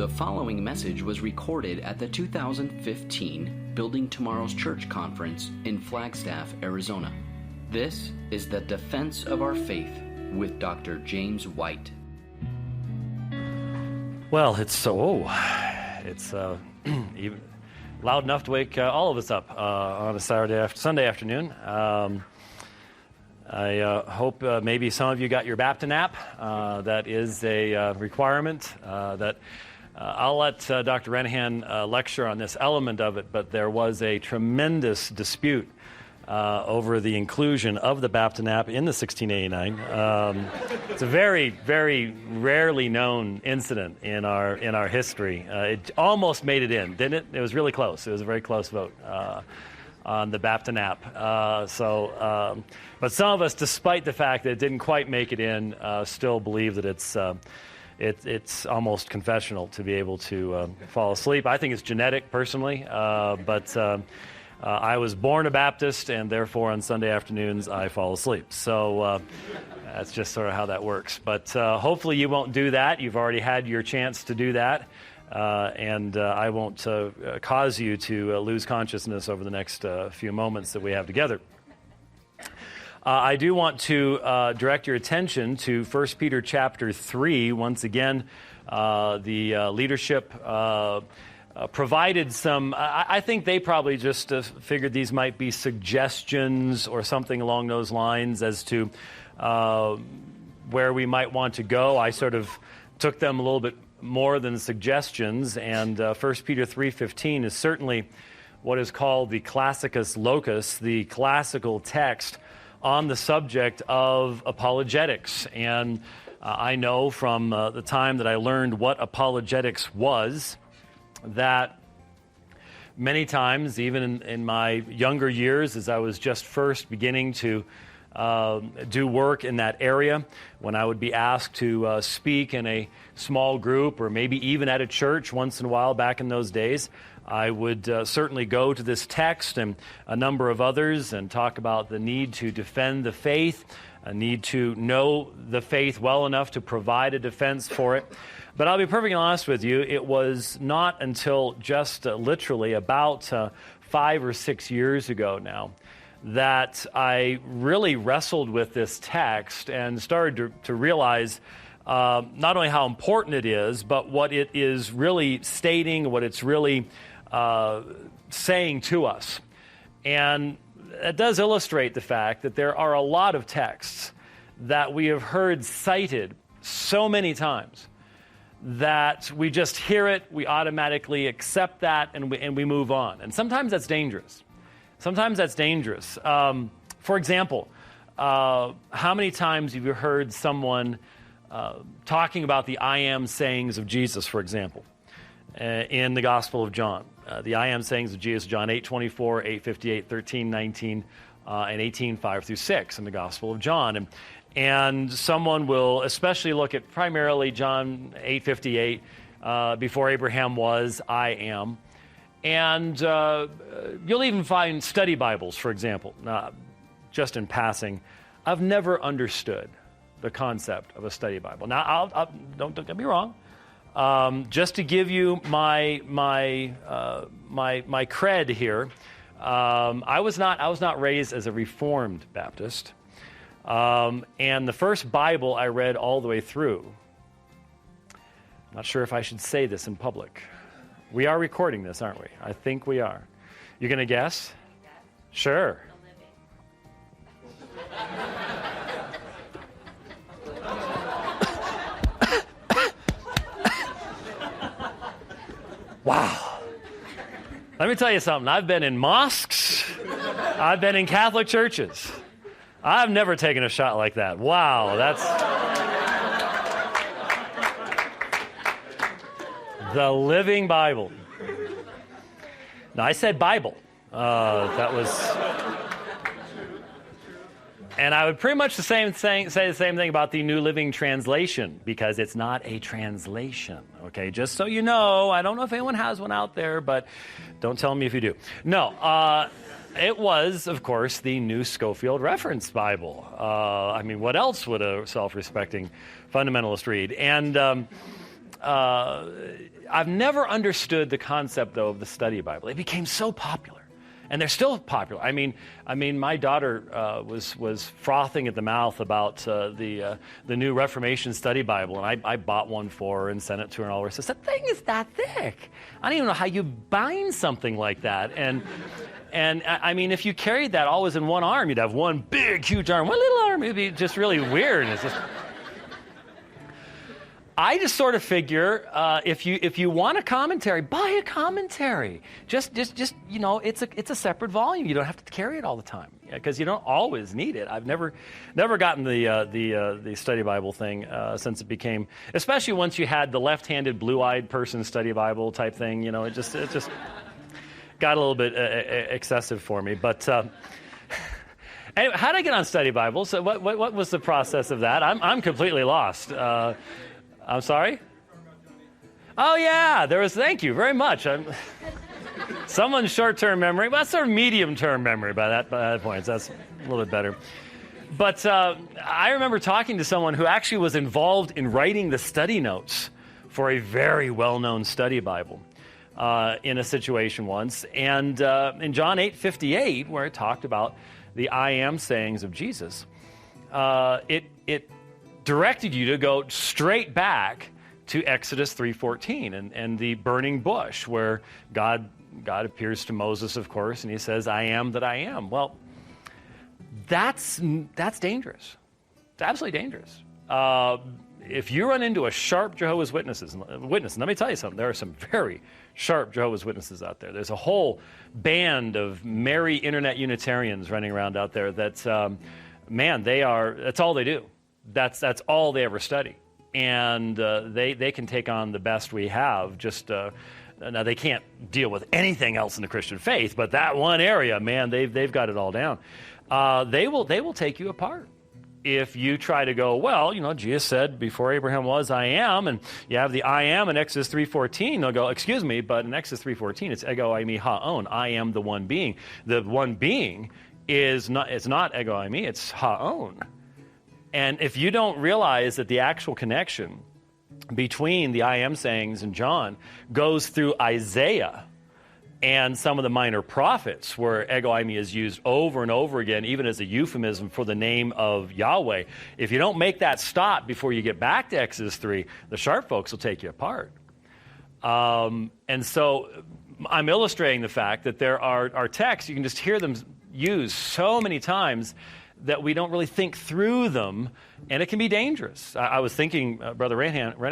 The following message was recorded at the 2015 Building Tomorrow's Church Conference in Flagstaff, Arizona. This is The Defense of Our Faith with Dr. James White. Well, it's even loud enough to wake all of us up on a Sunday afternoon. I hope maybe some of you got your Baptist nap. That is a requirement that I'll let Dr. Renahan lecture on this element of it, but there was a tremendous dispute over the inclusion of the Baptist nap in the 1689. It's a very, very rarely known incident in our history. It almost made it in, didn't it? It was really close. It was a very close vote on the Baptist nap. But some of us, despite the fact that it didn't quite make it in, still believe that it's almost confessional to be able to fall asleep. I think it's genetic, personally, but I was born a Baptist, and therefore on Sunday afternoons I fall asleep. So that's just sort of how that works. But hopefully you won't do that. You've already had your chance to do that, and I won't cause you to lose consciousness over the next few moments that we have together. I do want to direct your attention to 1 Peter chapter 3. Once again, the leadership provided some, I think they probably just figured these might be suggestions or something along those lines as to where we might want to go. I sort of took them a little bit more than suggestions, and 1 Peter 3:15 is certainly what is called the classicus locus, the classical text on the subject of apologetics. And I know from the time that I learned what apologetics was, that many times, even in my younger years, as I was just first beginning to do work in that area, when I would be asked to speak in a small group or maybe even at a church once in a while back in those days, I would certainly go to this text and a number of others and talk about the need to defend the faith, a need to know the faith well enough to provide a defense for it. But I'll be perfectly honest with you, it was not until just literally about 5 or 6 years ago now that I really wrestled with this text and started to realize not only how important it is, but what it is really stating, what it's really saying to us. And it does illustrate the fact that there are a lot of texts that we have heard cited so many times that we just hear it, we automatically accept that, and we move on. And sometimes that's dangerous. For example, how many times have you heard someone talking about the I am sayings of Jesus, for example, in the Gospel of John? The I am sayings of Jesus, John 8:24, 8:58, 13:19, and 18:5 through 6 in the Gospel of John. And someone will especially look at primarily John 8:58, before Abraham was, I am. And you'll even find study Bibles, for example. Just in passing, I've never understood the concept of a study Bible. Now, don't get me wrong. Just to give you my cred here, I was not raised as a Reformed Baptist, and the first Bible I read all the way through. I'm not sure if I should say this in public. We are recording this, aren't we? I think we are. You're going to guess? Yes. Sure. Wow. Let me tell you something. I've been in mosques. I've been in Catholic churches. I've never taken a shot like that. Wow, that's the Living Bible. Now, I said Bible. That was... And I would pretty much say the same thing about the New Living Translation, because it's not a translation, okay? Just so you know, I don't know if anyone has one out there, but don't tell me if you do. No, it was, of course, the New Scofield Reference Bible. I mean, what else would a self-respecting fundamentalist read? And I've never understood the concept, though, of the study Bible. It became so popular, and they're still popular. I mean, my daughter was frothing at the mouth about the new Reformation Study Bible, and I bought one for her and sent it to her, and all the rest. That thing is that thick. I don't even know how you bind something like that. And I mean, if you carried that always in one arm, you'd have one big, huge arm, one little arm. It'd be just really weird. It's just... I just sort of figure if you want a commentary, buy a commentary. Just it's a separate volume. You don't have to carry it all the time because you don't always need it. I've never gotten the study Bible thing since it became, especially once you had the left-handed, blue-eyed person study Bible type thing. It just got a little bit excessive for me. But anyway, how did I get on study Bible? So what was the process of that? I'm completely lost. I'm sorry? Oh, yeah, thank you very much. Someone's short-term memory, well, that's sort of medium-term memory by that point. So that's a little bit better. But I remember talking to someone who actually was involved in writing the study notes for a very well-known study Bible in a situation once. And in John 8:58, where it talked about the I am sayings of Jesus, it directed you to go straight back to Exodus 3:14 and the burning bush, where God appears to Moses, of course, and he says, I am that I am. Well, that's dangerous. It's absolutely dangerous. If you run into a sharp Jehovah's Witness, and let me tell you something, there are some very sharp Jehovah's Witnesses out there. There's a whole band of merry internet Unitarians running around out there that's all they do. That's all they ever study, and they can take on the best we have. Now they can't deal with anything else in the Christian faith, but that one area, man, they've got it all down. They will take you apart if you try to go, well, Jesus said before Abraham was, I am, and you have the I am in Exodus 3:14. They'll go, excuse me, but in Exodus 3:14 it's ego eimi haon. I am the one being. The one being it's not ego eimi, it's haon. And if you don't realize that the actual connection between the I am sayings and John goes through Isaiah and some of the minor prophets, where ego eimi is used over and over again, even as a euphemism for the name of Yahweh, if you don't make that stop before you get back to Exodus 3, the sharp folks will take you apart. And so I'm illustrating the fact that there are texts, you can just hear them used so many times that we don't really think through them, and it can be dangerous. I was thinking, Brother Renahan was